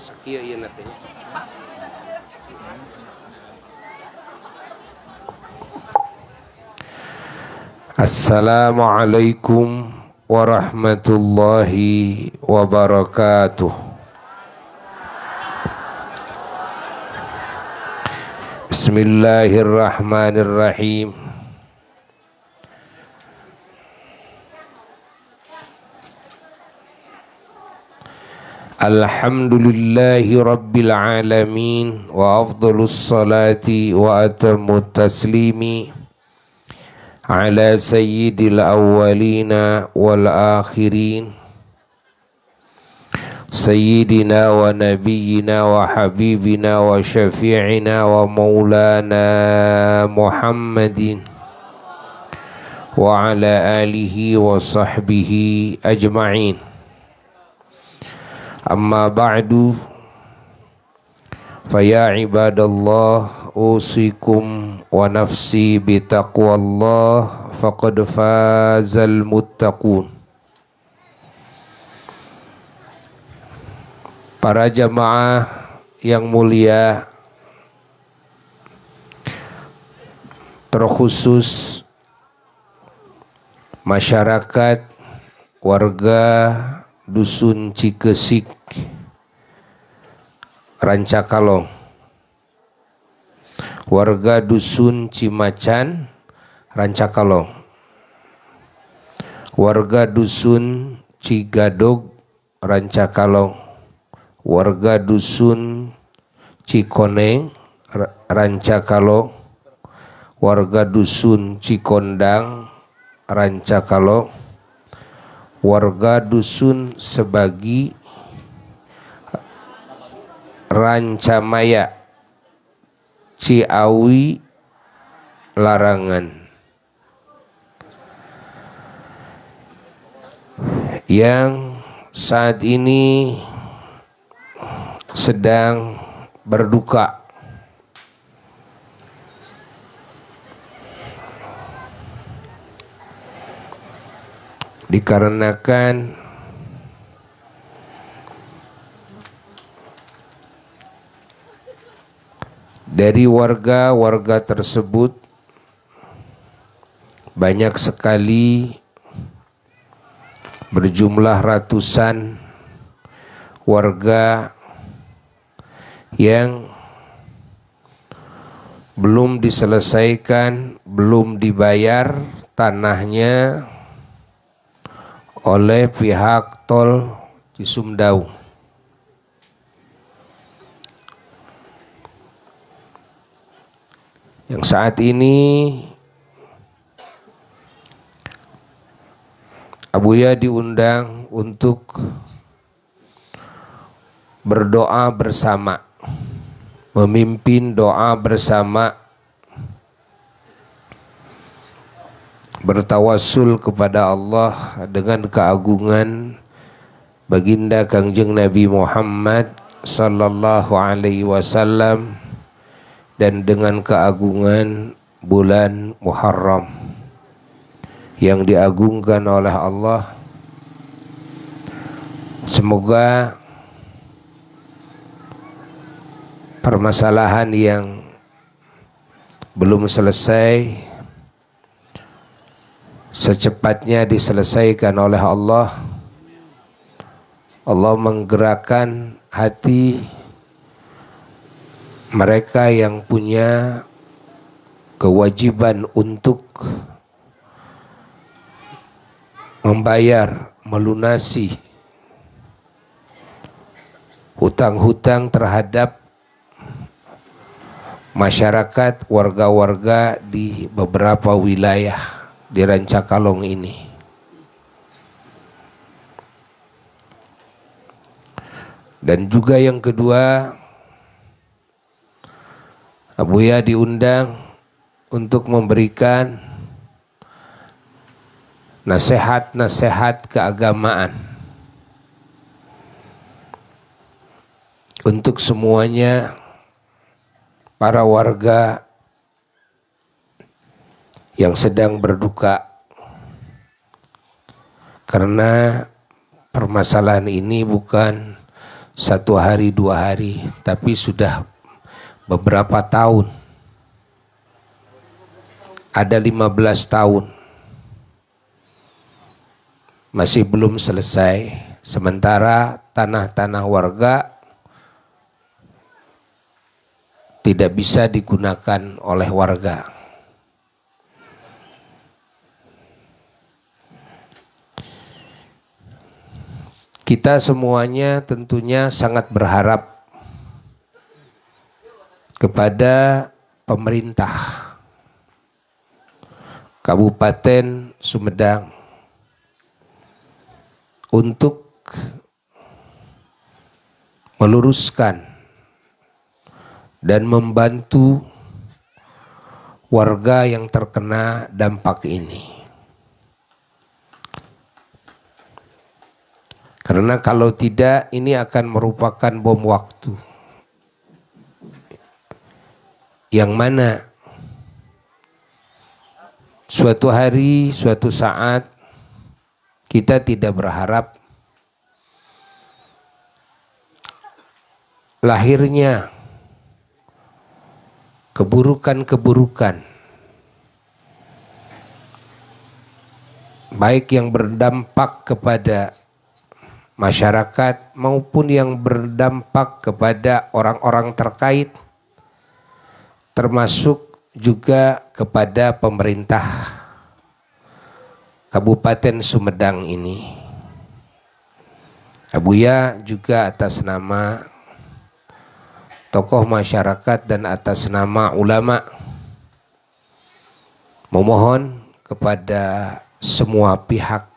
Sakieu ieu nantinya. Assalamualaikum warahmatullahi wabarakatuh. Bismillahirrahmanirrahim. Alhamdulillahi rabbil alamin wa afdhalus salati wa atammut taslimi ala sayyidil awwalina wal akhirin sayyidina wa nabiyyina wa habibina wa syafi'ina wa maulana Muhammadin wa ala alihi wa sahbihi ajma'in. Amma ba'du, faya ibadallah, usikum wa nafsi bitaqwallah, faqad fazal muttaqun. Para jamaah yang mulia, terkhusus masyarakat warga Dusun Cikesik, Rancakalong, warga Dusun Cimacan, Rancakalong, warga Dusun Cigadog, Rancakalong, warga Dusun Cikoneng, Rancakalong, warga Dusun Cikondang, Rancakalong, warga Dusun Sebagi, Rancamaya, Ciawi, Larangan, yang saat ini sedang berduka dikarenakan dari warga-warga tersebut banyak sekali, berjumlah ratusan warga yang belum diselesaikan, belum dibayar tanahnya oleh pihak tol Cisumdawu. Yang saat ini Abuya diundang untuk berdoa bersama, memimpin doa bersama, bertawassul kepada Allah dengan keagungan baginda Kangjeng Nabi Muhammad sallallahu alaihi wasallam dan dengan keagungan bulan Muharram yang diagungkan oleh Allah. Semoga permasalahan yang belum selesai secepatnya diselesaikan oleh Allah. Allah menggerakkan hati mereka yang punya kewajiban untuk membayar, melunasi hutang-hutang terhadap masyarakat, warga-warga di beberapa wilayah di Rancakalong ini. Dan juga yang kedua, Abuya diundang untuk memberikan nasihat-nasihat keagamaan untuk semuanya, para warga yang sedang berduka karena permasalahan ini bukan 1 hari 2 hari, tapi sudah beberapa tahun. Ada 15 tahun masih belum selesai, sementara tanah-tanah warga tidak bisa digunakan oleh warga. Kita semuanya tentunya sangat berharap kepada pemerintah Kabupaten Sumedang untuk meluruskan dan membantu warga yang terkena dampak ini. Karena kalau tidak, ini akan merupakan bom waktu. Yang mana suatu hari, suatu saat kita tidak berharap lahirnya keburukan-keburukan, baik yang berdampak kepada masyarakat maupun yang berdampak kepada orang-orang terkait, termasuk juga kepada pemerintah Kabupaten Sumedang ini. Abuya juga atas nama tokoh masyarakat dan atas nama ulama memohon kepada semua pihak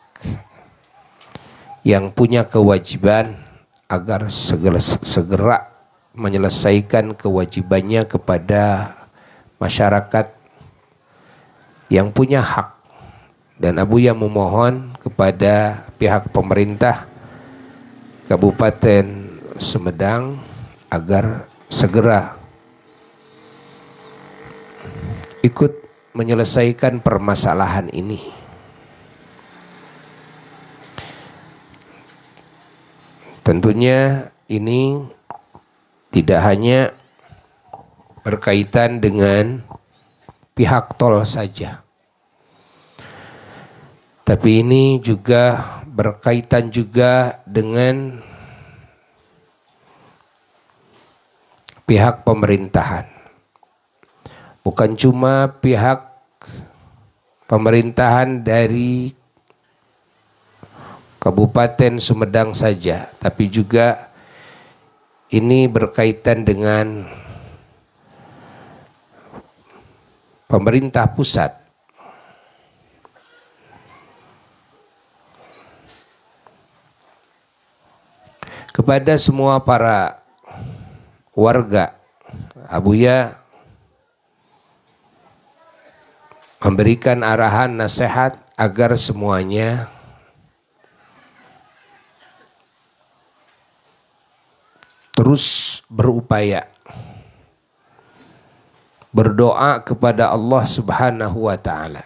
yang punya kewajiban agar segera menyelesaikan kewajibannya kepada masyarakat yang punya hak. Dan Abuya memohon kepada pihak pemerintah Kabupaten Sumedang agar segera ikut menyelesaikan permasalahan ini. Tentunya ini tidak hanya berkaitan dengan pihak tol saja, tapi ini juga berkaitan juga dengan pihak pemerintahan. Bukan cuma pihak pemerintahan dari Kabupaten Sumedang saja, tapi juga ini berkaitan dengan pemerintah pusat. Kepada semua para warga, Abuya memberikan arahan nasihat agar semuanya terus berupaya berdoa kepada Allah Subhanahu wa Ta'ala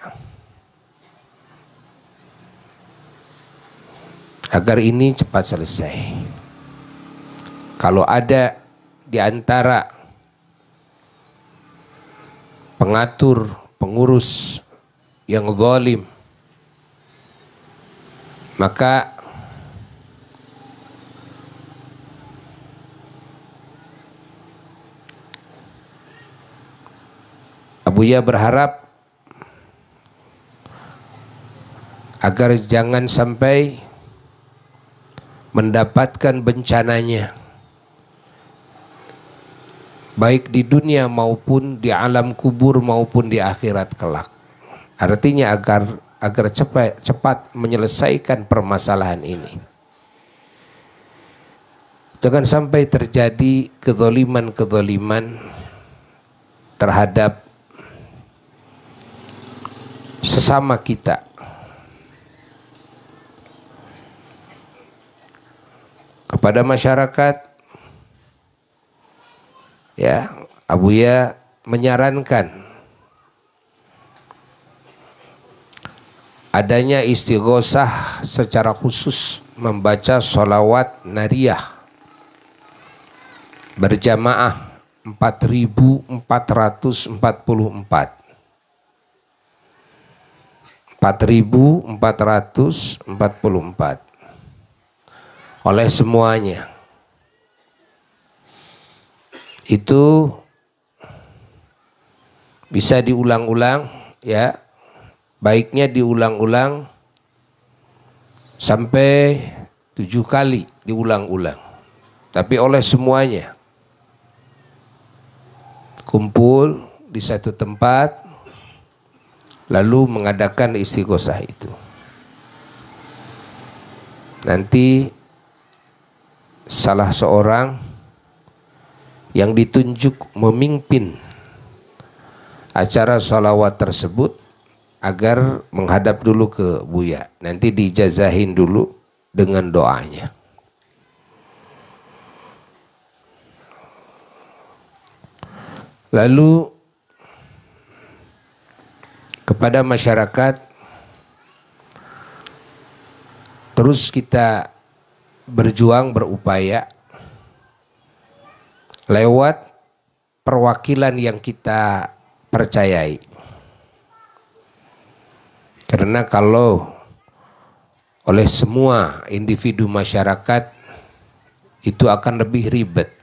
agar ini cepat selesai. Kalau ada di antara pengatur, pengurus yang zalim, maka Abuya berharap agar jangan sampai mendapatkan bencananya, baik di dunia maupun di alam kubur maupun di akhirat kelak. Artinya agar cepat menyelesaikan permasalahan ini. Jangan sampai terjadi kezaliman-kezaliman terhadap sesama kita. Kepada masyarakat, ya, Abuya menyarankan adanya istighosah secara khusus, membaca sholawat nariyah berjamaah 4.444. 4.444 oleh semuanya. Itu bisa diulang-ulang ya. Baiknya diulang-ulang sampai 7 kali diulang-ulang. Tapi oleh semuanya. Kumpul di satu tempat lalu mengadakan istighosah itu. Nanti salah seorang yang ditunjuk memimpin acara sholawat tersebut agar menghadap dulu ke Buya. Nanti dijazahin dulu dengan doanya. Lalu kepada masyarakat, terus kita berjuang, berupaya lewat perwakilan yang kita percayai. Karena kalau oleh semua individu masyarakat itu akan lebih ribet.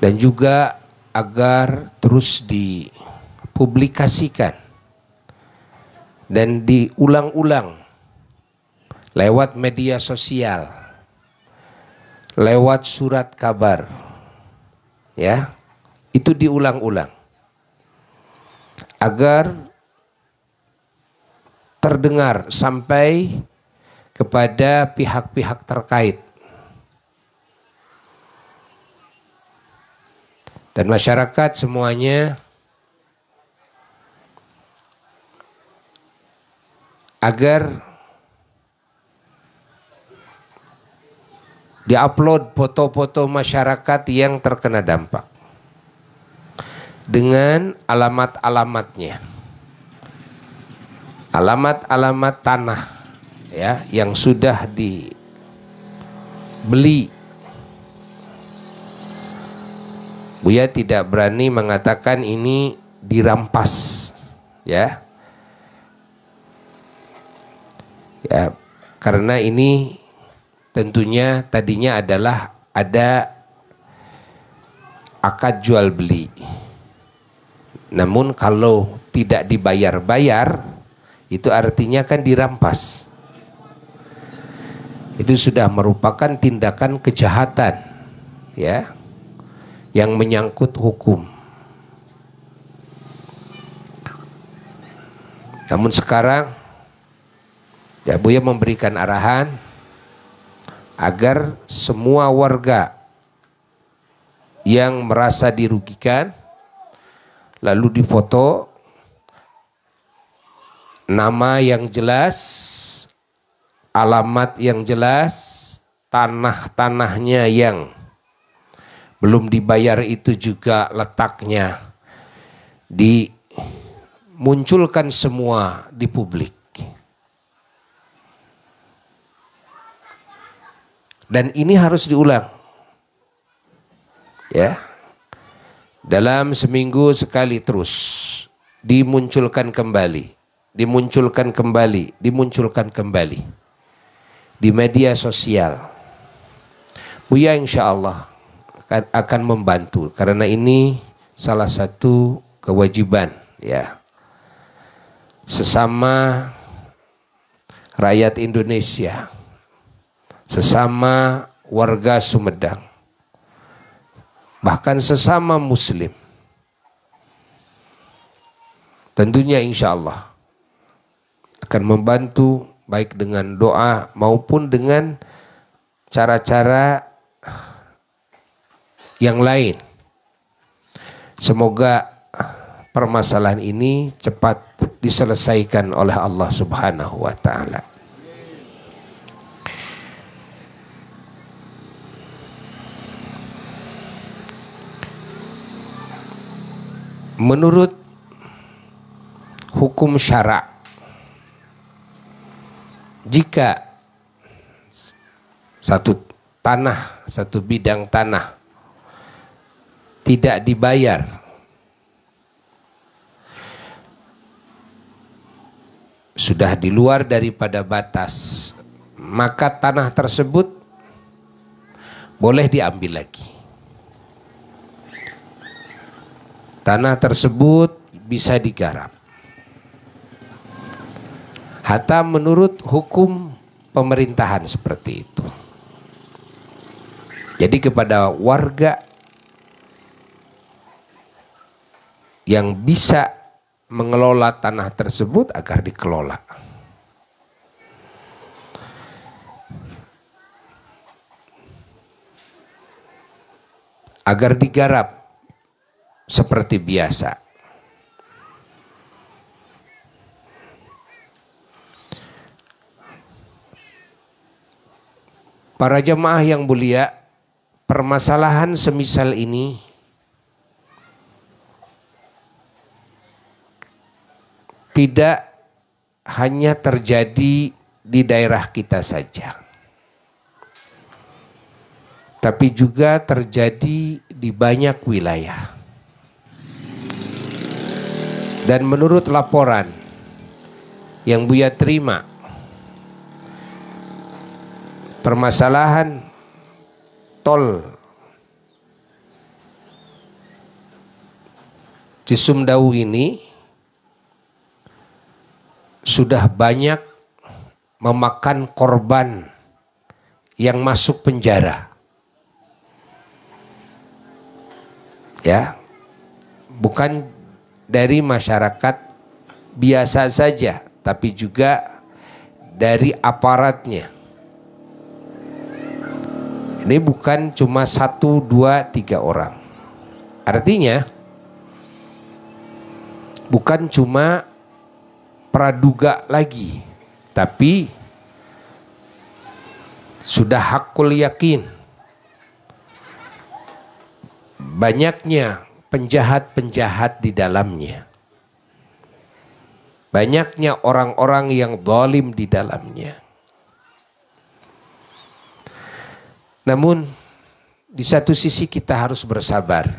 Dan juga agar terus dipublikasikan dan diulang-ulang lewat media sosial, lewat surat kabar, ya, itu diulang-ulang agar terdengar sampai kepada pihak-pihak terkait dan masyarakat semuanya agar diupload foto-foto masyarakat yang terkena dampak dengan alamat-alamatnya, alamat-alamat tanah ya yang sudah dibeli. Buya tidak berani mengatakan ini dirampas ya. Ya, karena ini tentunya tadinya adalah ada akad jual beli. Namun kalau tidak dibayar-bayar itu artinya kan dirampas. Itu sudah merupakan tindakan kejahatan ya yang menyangkut hukum. Namun sekarang ya Buya memberikan arahan agar semua warga yang merasa dirugikan lalu difoto, nama yang jelas, alamat yang jelas, tanah-tanahnya yang belum dibayar itu juga letaknya dimunculkan semua di publik. Dan ini harus diulang. Ya. Dalam seminggu sekali terus dimunculkan kembali, dimunculkan kembali, dimunculkan kembali di media sosial. Buya insya Allah akan membantu karena ini salah satu kewajiban ya sesama rakyat Indonesia, sesama warga Sumedang, bahkan sesama muslim. Tentunya insya Allah akan membantu baik dengan doa maupun dengan cara-cara yang lain. Semoga permasalahan ini cepat diselesaikan oleh Allah Subhanahu wa taala. Menurut hukum syara, jika satu tanah, satu bidang tanah tidak dibayar, sudah di luar daripada batas, maka tanah tersebut boleh diambil lagi. Tanah tersebut bisa digarap. Hatta menurut hukum pemerintahan seperti itu. Jadi kepada warga yang bisa mengelola tanah tersebut agar dikelola. Agar digarap seperti biasa. Para jemaah yang mulia, permasalahan semisal ini tidak hanya terjadi di daerah kita saja, tapi juga terjadi di banyak wilayah. Dan menurut laporan yang Buya terima, permasalahan tol Cisumdawu ini sudah banyak memakan korban yang masuk penjara. Ya, bukan dari masyarakat biasa saja, tapi juga dari aparatnya. Ini bukan cuma 1, 2, 3 orang. Artinya bukan cuma praduga lagi, tapi sudah hakul yakin. Banyaknya penjahat-penjahat di dalamnya. Banyaknya orang-orang yang zalim di dalamnya. Namun di satu sisi kita harus bersabar.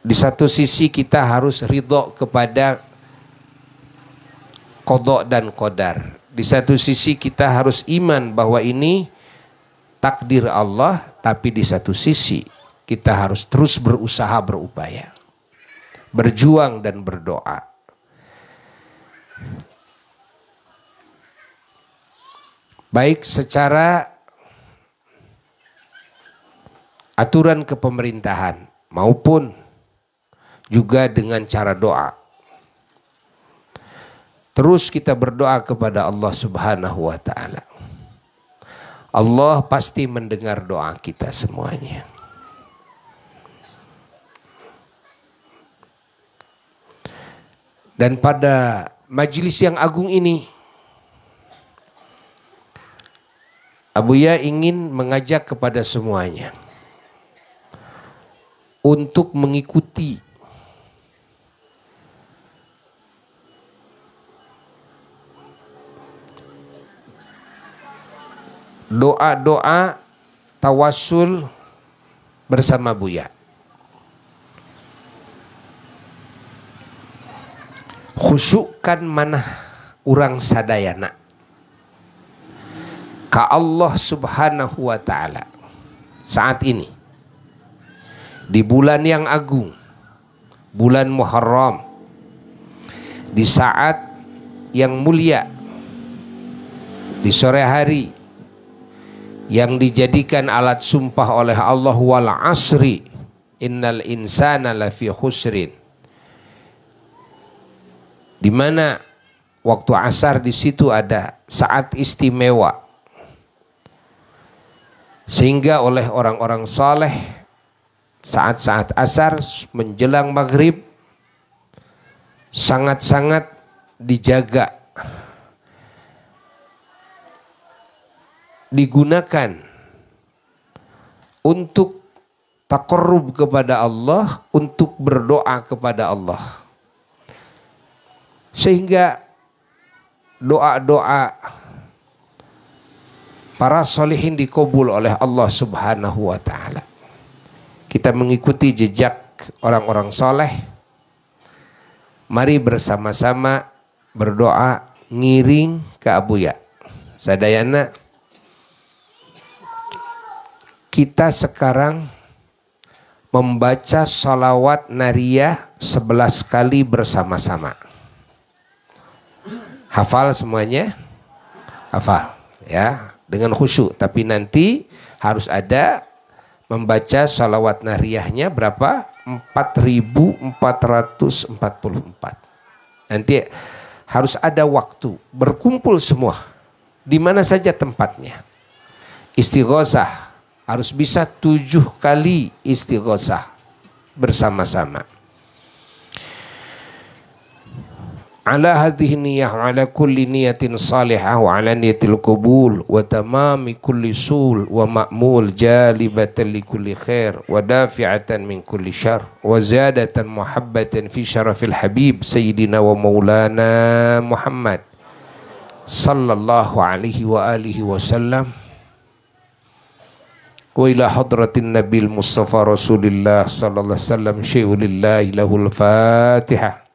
Di satu sisi kita harus ridho kepada qada dan qadar. Di satu sisi kita harus iman bahwa ini takdir Allah, tapi di satu sisi kita harus terus berusaha, berupaya, berjuang dan berdoa. Baik secara aturan kepemerintahan maupun juga dengan cara doa. Terus kita berdoa kepada Allah Subhanahu wa taala. Allah pasti mendengar doa kita semuanya. Dan pada majelis yang agung ini, Abuya ingin mengajak kepada semuanya untuk mengikuti doa-doa tawassul bersama Buya. Khusyukkan manah urang sadayana ka Allah Subhanahu wa ta'ala saat ini di bulan yang agung, bulan Muharram, di saat yang mulia, di sore hari yang dijadikan alat sumpah oleh Allah, wal asri innal insana lafi khusrin, di mana waktu asar di situ ada saat istimewa, sehingga oleh orang-orang saleh saat-saat asar menjelang maghrib sangat-sangat dijaga, digunakan untuk taqarrub kepada Allah, untuk berdoa kepada Allah. Sehingga doa-doa para solihin dikabul oleh Allah Subhanahu wa taala. Kita mengikuti jejak orang-orang soleh. Mari bersama-sama berdoa ngiring ke abuya. Sadayana kita sekarang membaca sholawat nariyah 11 kali bersama-sama. Hafal semuanya? Hafal ya, dengan khusyuk. Tapi nanti harus ada membaca sholawat nariyahnya berapa? 4.444. Nanti harus ada waktu berkumpul semua. Di mana saja tempatnya. Istighosah harus bisa 7 kali istighosah bersama-sama. Ala hadhihi niyah wa ala kulli niyatin salihah wa ala niyatil qubul wa tamami kulli sul wa ma'mul jalibatan li kulli khair wa dafi'atan min kulli syar wa ziyadatan muhabbatan fi syarafil habib sayyidina wa maulana Muhammad sallallahu alaihi wa alihi wasallam wa ila hadratin nabil mustafa rasulillah sallallahu alaihi wasallam syai'ulillahi lahul fatihah.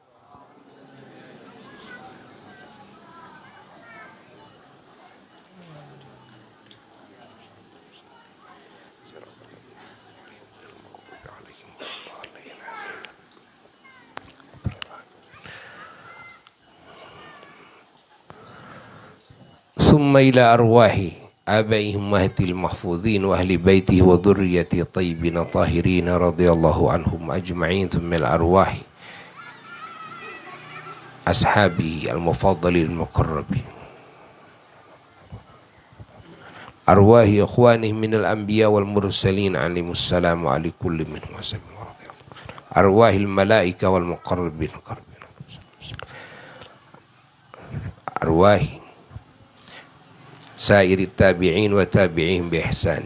ثم إلى أرواح آبائهم أمهات المحفوظين وأهل بيته وذريته الطيبين الطاهرين رضي الله عنهم أجمعين ثم إلى أرواح أصحابه المفضلين المقربين أرواح إخوانهم من الأنبياء والمرسلين عليهم السلام على كل منهم أرواح الملائكة والمقربين أرواح سائر التابعين وتابعين بإحسان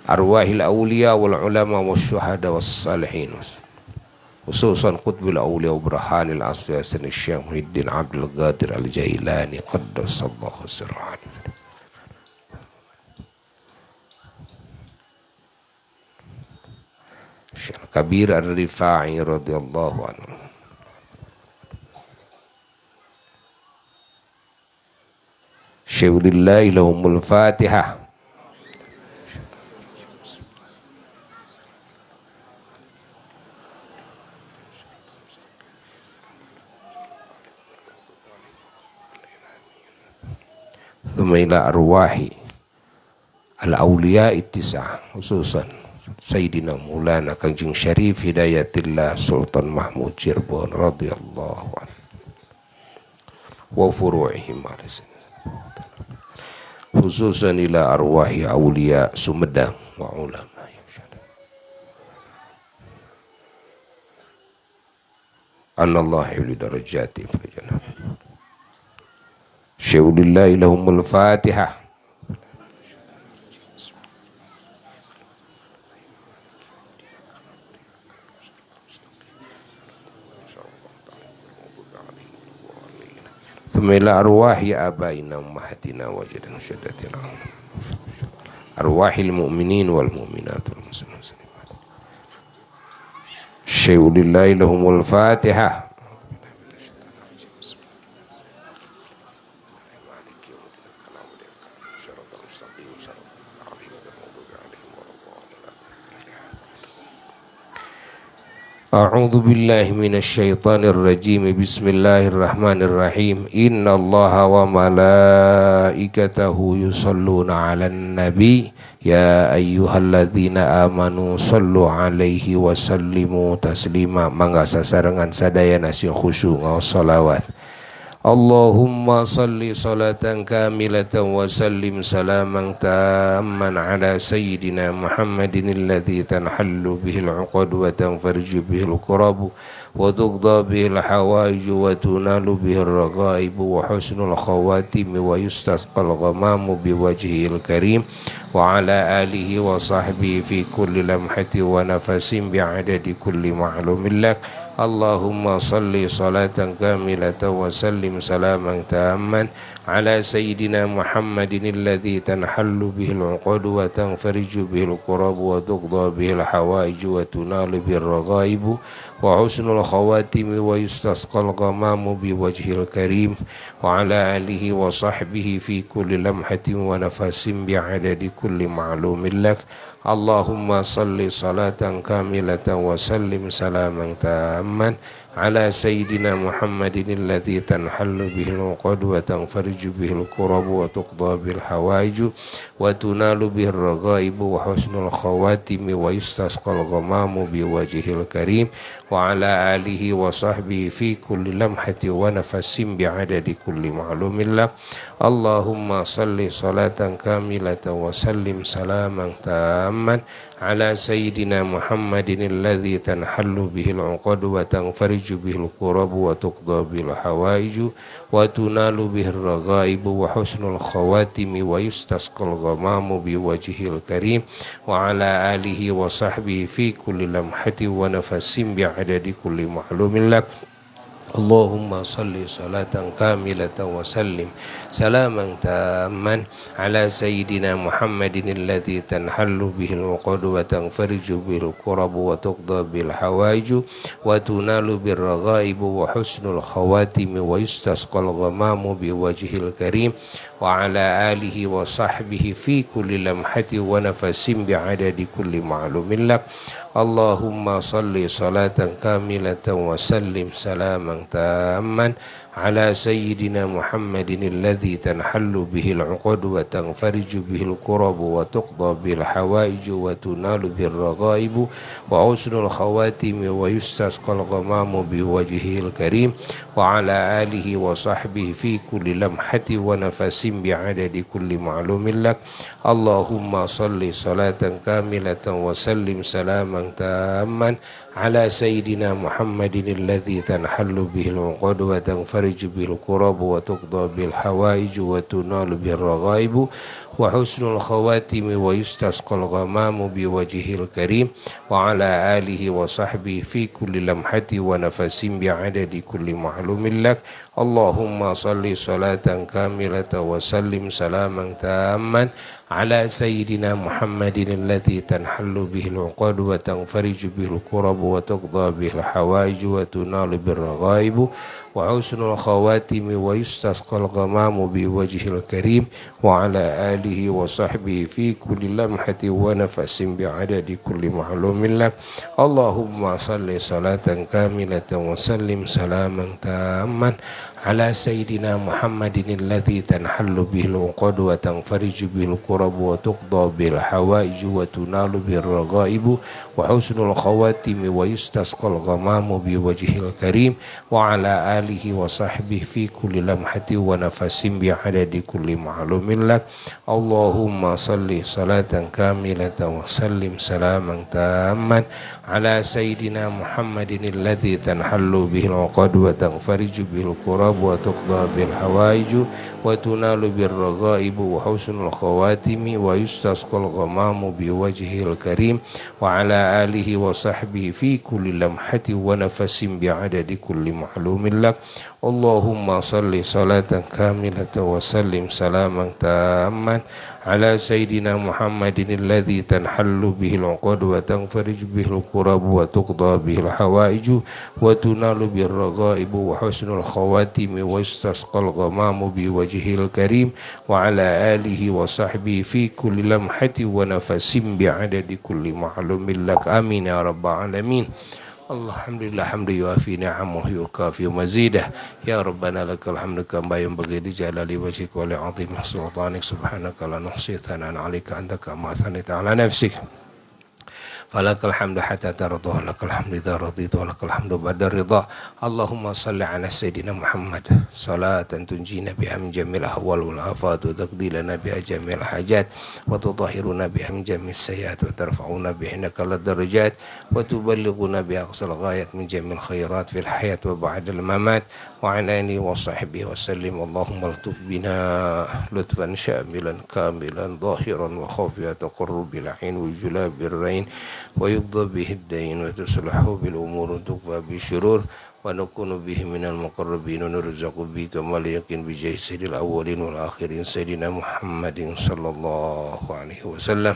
أرواح الأولياء والعلماء والشهداء والصالحين خصوصا قطب الأولياء وبرهان الأصفياء سن الشيخ محي الدين عبد القادر الجيلاني قدس الله سره الشيخ كبير الرفاعي رضي الله عنه syai'ulillahi lahumul fatihah. Thumma ila arwahi al-awliya ittisah khususan Sayyidina Maulana Kanjeng Syarif Hidayatillah Sultan Mahmud Cirebon radhiyallahu anhu wa furu'ihim khususan ila arwahi awliya Sumedang wa ulama anallah yuli darajati fil jannah syai'ulillahi lahumul fatihah. ثم إلى أرواح آبائنا وأمهاتنا وجدنا وجداتنا أرواح المؤمنين والمؤمنات والمسلمين الشيء لله لهم الفاتحة. A'udzu billahi minasy syaithanir rajim. Bismillahirrahmanirrahim. Innallaha wa malaikatahu yusholluna 'alan nabi ya ayyuhalladzina amanu shallu 'alaihi wa sallimu taslima. Mangga sasarengan sadayana sing khusyuk ngaos shalawat. Allahumma salli salatan kamilatan wa sallim salaman tamman ala sayyidina Muhammadin alladhi tanhallu bihil uqad wa tanfarju bihil qurab wa tuqda bihil hawaij wa tunalu bihil raghaib wa husnul khawatim wa yustasqal ghamamu biwajhil karim wa ala alihi wa sahbihi fi kulli lamhati wa nafasin bi'adadi kulli ma'lumin lak Allahumma salli salatan kamilatan wa sallim salaman tamman ala sayyidina Muhammadin alladhi tanhallu bihil uqad wa tanfariju bihil qurab wa tuqda bihil hawaij wa tunalu bir raghaib wa husnul khawatim wa yustasqal ghamamu bi wajhil karim wa ala alihi wa sahbihi fi kulli lamhatin wa nafasin bi adadi kulli ma'lumin lak. Allahumma salli salatan kamilatan wa sallim salaman tamman ala sayyidina Muhammadin alladhi tanhallu bihil uqad wa tanfariju bihil qurab wa tuqda bil hawaij wa tunalu bihir raghaib wa husnul khawatim wa yustasqal ghamamu bi wajhil karim wa ala alihi wa sahbihi fi kulli lamhati wa nafasin bi adadi kulli ma'lumin lak. Allahumma salli salatan kamilatan wa sallim salaman tamman ala sayyidina Muhammadin alladhi tanhallu bihil uqad wa tanfariju bihil qurab wa tuqda bil hawaij wa tunalu bihir raghaib wa husnul khawatim wa yustasqal ghamamu bi wajhil karim wa ala alihi wa sahbihi fi kulli lamhati wa nafasin bi adadi kulli ma'lumin lak. Allahumma salli salatan kamilatan wa sallim salaman tamman ala sayyidina Muhammadin alladhi tanhallu bihil uqad wa tanfariju bihil qurab wa tuqda bil hawaij wa tunalu bir raghaib wa husnul khawatim wa yustasqal ghamamu bi wajhil karim wa ala alihi wa sahbihi fi kulli lamhati wa nafasin bi adadi kulli ma'lumin lak. Allahumma salli salatan kamilatan wa sallim salaman tamman ala sayyidina Muhammadin alladhi tanhallu bihil uqad wa tanfariju bihil qurab wa tuqda bil hawaij wa tunalu bir raghaib wa husnul khawatim wa yustasqal ghamamu bi wajhil karim wa ala alihi wa sahbihi fi kulli lamhati wa nafasin bi adadi kulli ma'lumin lak. Allahumma salli salatan kamilatan wa sallim salaman tamman ala sayyidina Muhammadin alladhi tanhallu bihil uqad wa tanfariju bihil qurab wa tuqda bil hawaij wa tunalu bir raghaib wa husnul khawatim wa yustasqal ghamamu bi wajhil karim wa ala alihi wa sahbihi fi kulli lamhati wa nafasin bi adadi kulli ma'lumin lak. Allahumma salli salatan kamilatan wa sallim salaman tamman ala sayyidina Muhammadin alladhi tanhallu bihil uqad wa tanfariju bihil qurab wa tuqda bihil hawaij wa tunalu bir raghaib wa husnul khawatim wa yustasqal ghamamu bi wajhil karim wa ala alihi wa sahbihi fi kulli lamhati wa nafasin bi adadi kulli ma'lumin lak. Allahumma salli salatan kamilatan wa sallim salaman tamman ala sayyidina Muhammadin alladhi tanhallu bihil uqad wa tanfariju bihil qurab wa tuqda bil hawaij wa tunalu bir raghaib wa husnul khawatim wa yustasqal ghamamu bi wajhil karim wa ala alihi wa sahbihi fi kulli lamhati wa nafasin bi adadi kulli ma'lumin lak. Allahumma salli salatan kamilatan wa sallim salaman tamman ala sayyidina Muhammadin alladhi tanhallu bihil uqad wa tanfariju bihil qurab wa tuqda bil hawaij wa tunalu bir raghaib wa husnul khawatim wa yustasqal ghamamu bi wajhil karim wa ala alihi wa sahbihi fi kulli lamhati wa nafasin bi adadi kulli ma'lumin lak. Allahumma salli salatan kamilatan wa sallim salaman tamman ala sayyidina Muhammadin alladhi tanhallu bihil uqad wa tanfariju bihil qurab wa tuqda bihil hawaij wa tunalu bir raghaib wa husnul khawatim wa yustasqal ghamamu bi wajhil karim wa ala alihi wa sahbihi fi kulli lamhati wa nafasin bi adadi kulli ma'lumin lak. Amin ya rabbal alamin. Alhamdulillah hamdu yuafi ni'amahu yukafi mazidah. Ya Rabbana lakal hamdu kama yanbaghi li jalali wajhika wa li'azimi sultanik. Subhanaka la nuhsi thanan 'alaika anta kama athnayta 'ala nafsik. Falakal hamdu hatta tardah, lakal hamdu idza radita, lakal hamdu ba'da ridha. Allahumma salli ala sayyidina Muhammad salatan tunjina biha min jamil ahwal wal afat wa taqdi lana biha jamil hajat wa tutahhiruna biha min jamil sayyiat wa tarfa'una biha innaka lad darajat wa tuballighuna biha aqsal ghayat min jamil khairat fil hayat wa ba'da al mamat wa ala alihi wa sahbihi wa sallim. Allahumma lutuf bina lutfan syamilan kamilan zahiran wa khafiyatan qurbil ain wa julabir rain wa yuqda bihi ad-dain wa tuslahu bil umur tuqfa bi syurur wa nakunu bihi minal muqarrabin wa nurzaqu bi kamal yakin bi jahi sayyidil awwalin wal akhirin sayyidina Muhammadin sallallahu alaihi wasallam.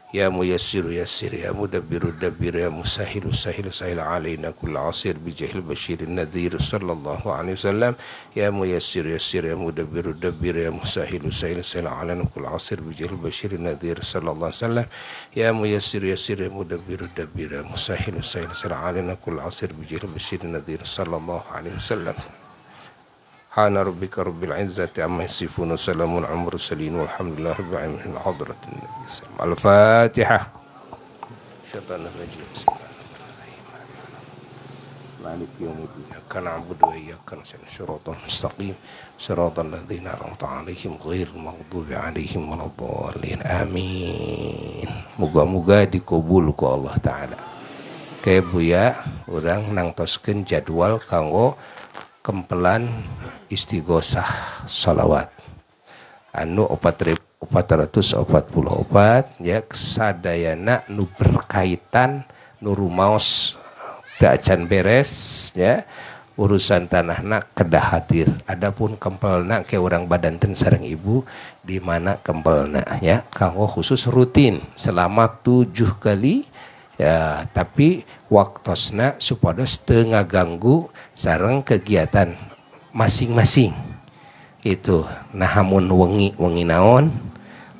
Ya muyassiru yassir, ya mudabbiru dabbir, ya musahilu sahil sahil alaina kull asir bijahil basyirin nadhir sallallahu alaihi wasallam. Ya muyassiru yassir, ya mudabbiru dabbir, ya musahilu sahil sahil alaina kull asir bijahil basyirin nadhir sallallahu alaihi wasallam. Ya muyassiru yassir, ya mudabbiru dabbir, ya musahilu sahil sahil alaina kull asir bijahil basyirin nadhir sallallahu alaihi wasallam. Subhana rabbika rabbil izzati amma yasifun wa salamun alal mursalin walhamdulillahi rabbil alamin. Hadratin Nabi Al-Fatihah. Syaitanir rajim. Bismillahirrahmanirrahim. Maliki yaumiddin. Iyyaka na'budu wa iyyaka nasta'in. Shiratal mustaqim. Shiratal ladzina an'amta 'alaihim ghairil maghdubi 'alaihim waladdallin. Amin. Moga-moga dikabul ku Allah taala. Kayak buya urang nangtoskeun jadwal kanggo kempelan istighosah salawat anu 4.444 ya sadayana nu berkaitan nu rumaos teu acan beres ya urusan tanahna kedah hadir. Adapun kempelna ke urang badanten sareng ibu di mana kempelna ya kanggo khusus rutin selama 7 kali ya, tapi waktosna supados teu ngaganggu sareng kegiatan masing-masing itu. Nah hamun wengi naon,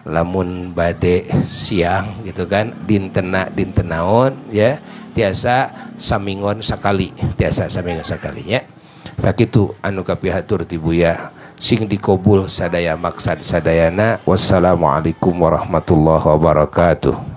lamun bade siang gitu kan, dintena naon ya, tiasa samingon sakali, tiasa samingon sakalinya. Sakitu anu kapihatur ti buya sing dikobul sadaya maksad sadayana. Wassalamualaikum warahmatullahi wabarakatuh.